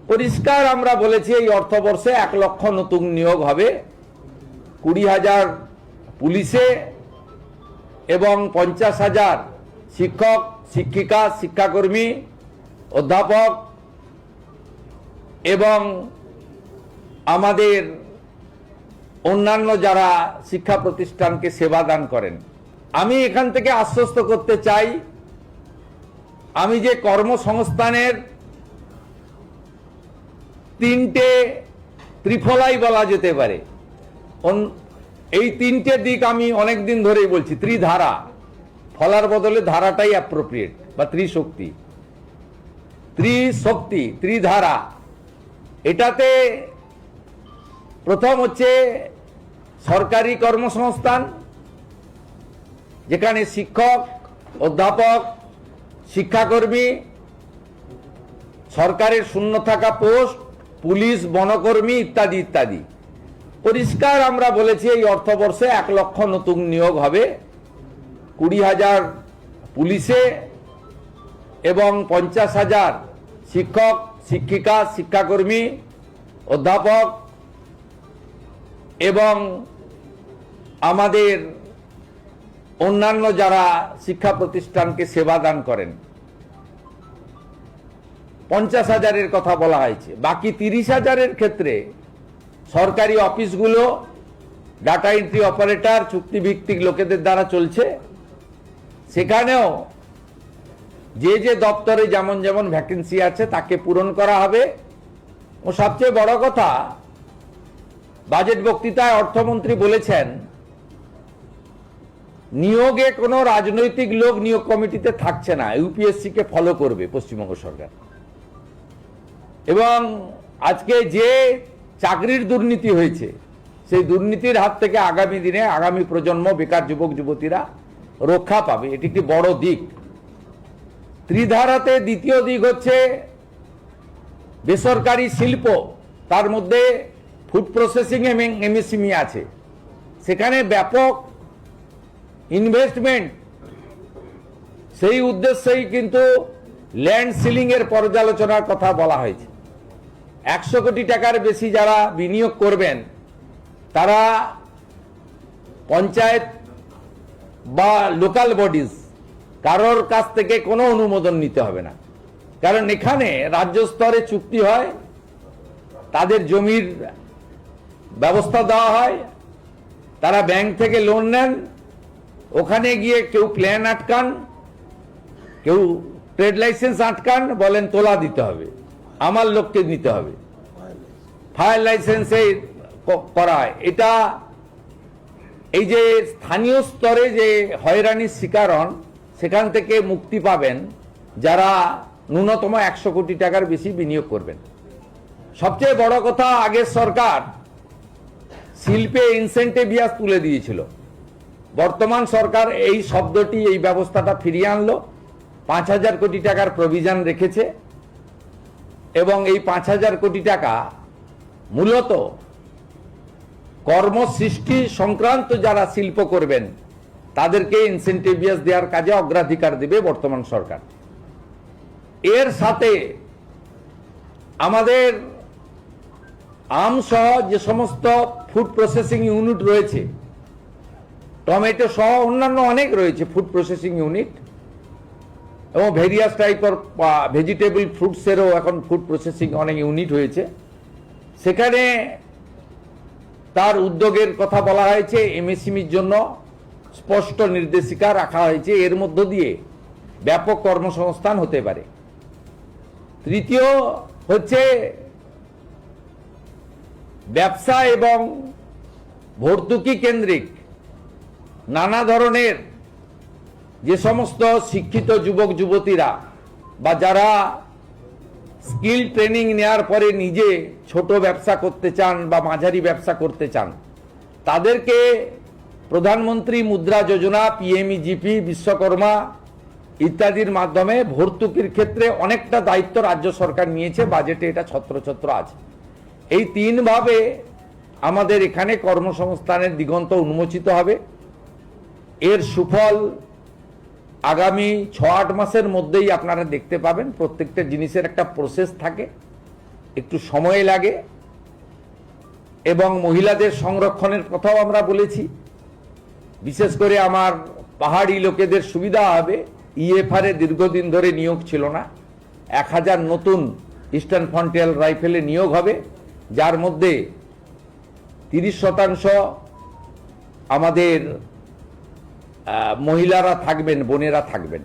পরিষ্কার আমরা বলেছি এই অর্থবর্ষে 1 লক্ষ নতুন নিয়োগ হবে, 20,000 পুলিশে এবং 50,000 শিক্ষক, শিক্ষিকা, শিক্ষাকর্মী, অধ্যাপক এবং আমাদের অন্যান্য যারা শিক্ষা প্রতিষ্ঠানকে সেবা দান করেন। আমি এখান থেকে আশ্বস্ত করতে চাই, আমি যে কর্মসংস্থানের 3টে ত্রিফলাই বলা যেতে পারে, এই 3টে দিক আমি অনেক দিন ধরেই বলছি। ত্রিধারা, ফলার বদলে ধারাটাই অ্যাপ্রোপ্রিয়েট, বা ত্রিশক্তি, ত্রিধারা। এটাতে প্রথম হচ্ছে সরকারি কর্মসংস্থান, যেখানে শিক্ষক, অধ্যাপক, শিক্ষাকর্মী, সরকারের শূন্য থাকা পোস্ট, পুলিশ, বনকর্মী ইত্যাদি ইত্যাদি। পরিষ্কার আমরা বলেছি এই অর্থবর্ষে 1 লক্ষ নতুন নিয়োগ হবে, 20,000 পুলিশে এবং 50,000 শিক্ষক, শিক্ষিকা, শিক্ষাকর্মী, অধ্যাপক এবং আমাদের অন্যান্য যারা শিক্ষা প্রতিষ্ঠানকে সেবা দান করেন। 50,000-এর কথা বলা হয়েছে। বাকি 30,000-এর ক্ষেত্রে সরকারি অফিসগুলো ডাটা এন্ট্রি অপারেটর, চুক্তিভিত্তিক লোকেদের দ্বারা চলছে। সেখানেও যে যে দপ্তরে যেমন যেমন ভ্যাকেন্সি আছে তাকে পূরণ করা হবে। ও সবচেয়ে বড় কথা, বাজেট বক্তৃতায় অর্থমন্ত্রী বলেছেন নিয়োগে কোনো রাজনৈতিক লোক নিয়োগ কমিটিতে থাকছে না, ইউপিএসসি কে ফলো করবে পশ্চিমবঙ্গ সরকার। এবং আজকে যে চাকরির দুর্নীতি হয়েছে, সেই দুর্নীতির হাত থেকে আগামী দিনে আগামী প্রজন্ম, বেকার যুবক যুবতীরা রক্ষা পাবে। এটি একটি বড় দিক। ত্রিধারাতে দ্বিতীয় দিক হচ্ছে বেসরকারি শিল্প, তার মধ্যে ফুড প্রসেসিং এবং এমএসএমই আছে। সেখানে ব্যাপক ইনভেস্টমেন্ট, সেই উদ্দেশ্যেই কিন্তু ল্যান্ড সিলিং এর পর্যালোচনার কথা বলা হয়েছে। 100 কোটি টাকার বেশি যারা বিনিয়োগ করবেন তারা পঞ্চায়েত বা লোকাল বডিজ, কারোর কাছ থেকে কোনো অনুমোদন নিতে হবে না। কারণ এখানে রাজ্য স্তরে চুক্তি হয়, তাদের জমির ব্যবস্থা দেওয়া হয়, তারা ব্যাংক থেকে লোন নেন, ওখানে গিয়ে কেউ প্ল্যান আটকান, কেউ ট্রেড লাইসেন্স আটকান, বলেন তোলা দিতে হবে, আমার লোককে নিতে হবে, ফায়ার লাইসেন্সে করা হয়। এটা এই যে স্থানীয় স্তরে যে হয়রানির শিকার হন, সেখান থেকে মুক্তি পাবেন যারা ন্যূনতম 100 কোটি টাকার বেশি বিনিয়োগ করবেন। সবচেয়ে বড় কথা, আগের সরকার শিল্পে ইনসেন্টিভিয়াস তুলে দিয়েছিল। বর্তমান সরকার এই শব্দটি, এই ব্যবস্থাটা ফিরিয়ে আনলো, 5,000 কোটি টাকার প্রভিশন রেখেছে এবং এই 5,000 কোটি টাকা মূলত কর্মসৃষ্টি সংক্রান্ত যারা শিল্প করবেন তাদেরকে ইনসেন্টিভিয়াস দেওয়ার কাজে অগ্রাধিকার দেবে বর্তমান সরকার। এর সাথে আমাদের আমসহ যে সমস্ত ফুড প্রসেসিং ইউনিট রয়েছে, টমেটো সহ অন্যান্য অনেক রয়েছে ফুড প্রসেসিং ইউনিট, এবং ভেরিয়াস টাইপের ভেজিটেবল ফ্রুটসেরও এখন ফুড প্রসেসিং অনেক ইউনিট হয়েছে। সেখানে তার উদ্যোগের কথা বলা হয়েছে, এমএসএমইর জন্য স্পষ্ট নির্দেশিকা রাখা হয়েছে, এর মধ্য দিয়ে ব্যাপক কর্মসংস্থান হতে পারে। তৃতীয় হচ্ছে ব্যবসা এবং ভর্তুকি কেন্দ্রিক নানা ধরনের যে সমস্ত শিক্ষিত যুবক যুবতীরা বা যারা স্কিল ট্রেনিং নেওয়ার পরে নিজে ছোট ব্যবসা করতে চান বা মাঝারি ব্যবসা করতে চান, তাদেরকে প্রধানমন্ত্রী মুদ্রা যোজনা, পিএমইজিপি, বিশ্বকর্মা ইত্যাদির মাধ্যমে ভর্তুকির ক্ষেত্রে অনেকটা দায়িত্ব রাজ্য সরকার নিয়েছে। বাজেটে এটা ছত্রছত্র আছে। এই 3 ভাবে আমাদের এখানে কর্মসংস্থানের দিগন্ত উন্মোচিত হবে। এর সুফল আগামী 6-8 মাসের মধ্যেই আপনারা দেখতে পাবেন। প্রত্যেকটা জিনিসের একটা প্রসেস থাকে। একটু সময় লাগে, এবং মহিলাদের সংরক্ষণের কথাও আমরা বলেছি। বিশেষ করে আমার পাহাড়ি লোকেদের সুবিধা হবে, ইএফআর এ দীর্ঘদিন ধরে নিয়োগ ছিল না, 1000 নতুন ইস্টার্ন ফ্রন্টিয়ার রাইফেলে নিয়োগ হবে, যার মধ্যে 30% আমাদের মহিলারা থাকবেন, বোনেরা থাকবেন।